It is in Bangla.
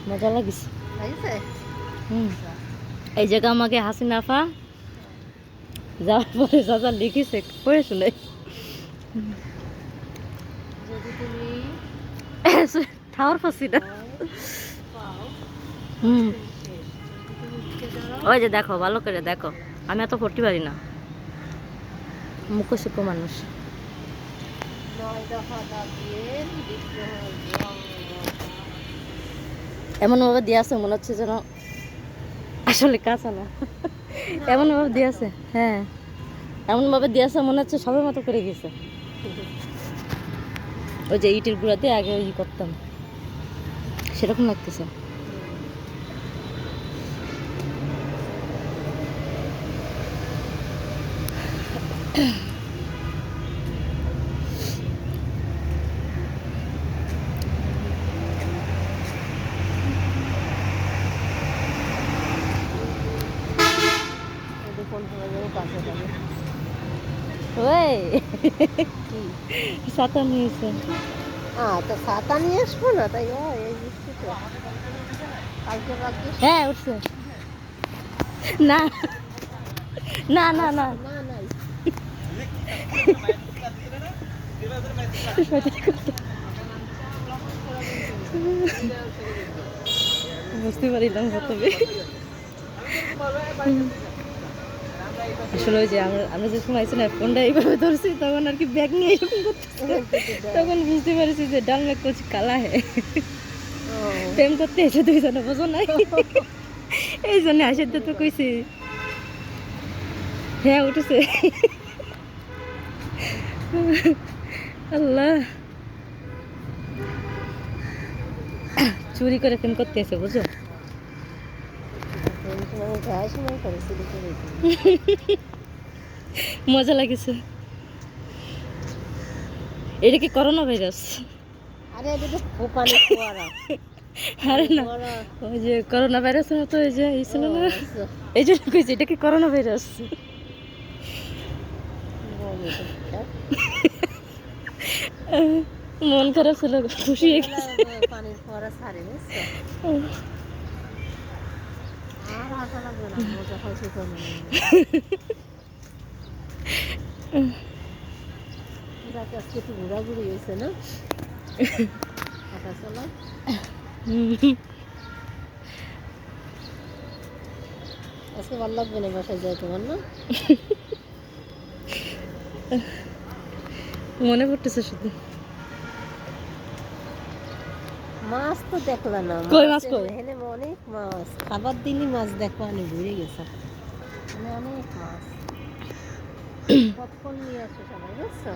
মজা লাগিছে। এই জায়গা আমাকে হাসিনা আপা যাওয়ার পরে যা যা লিখেছে পড়ে শুনে যদি তুমি ঠাওয়ার পাচ্ছি না। ওই যে দেখো, ভালো করে দেখো, আমি এত পড়তে পারি না, মুখশুক্ষ মানুষ। এমন ভাবে দিয়ে আছে মনে হচ্ছে যেন আসলে কাঁচা না, এমন ভাবে দিয়ে আছে। হ্যাঁ, এমন ভাবে দিয়ে আছে মনে হচ্ছে সবের মতো করে গেছে। ওই যে ইটের গুঁড়াতে আগে ই করতাম, সেরকম লাগতেছে। ওই ছাতা নিয়েছে। তো ছাতা নিয়ে আসবো না, তাই এই বৃষ্টিতে কালকে রাখবি। হ্যাঁ উঠছে। না না না না না নাই বুঝতে পারিলাম প্রথমে। আসলে ওই যে আমরা যে সময় আছি না, ফোনটা এইভাবে ধরছি তখন আর কি ব্যাগ নিয়ে এরকম করতেছে, তখন বুঝতে পারছি যে ডাল में कुछ काला है। প্রেম করতে এসে দুইজনে বোঝো নাই, এই জন্য আসে তো কইছি। হ্যাঁ উঠেছে। আল্লাহ, চুরি করে প্রেম করতে এসে বুঝো। মজা লাগেছে। এটা কি করোনা ভাইরাস? আরে এটা তো ফুপানি ফোয়ারা। আরে না, ওই যে করোনা ভাইরাসের মতো এই যে ছিল না, এই জন্য কইছি এটা কি করোনা ভাইরাস। মন খারাপ ছিল, খুশি হয়ে গেছে। পানির ফোয়ারা ছাড়ে বুঝছো, আর হাসা লাগবে না, মজা হয়েছে তো। আজকে একটু ঘোরাঘুরি হয়েছে না, হাঁটা চলা। আজকে ভালো লাগবে না বাসায় যায় তোমার, না? মনে পড়তেছে শুধু। মাছ তো দেখলা না, কই মাছ? কই এখানে অনেক মাছ, খাবার দিনই মাছ দেখো, অনেক ঘুরে গেছে, অনেক মাছ। কতক্ষণ নিয়ে আসো সবাই বুঝছো।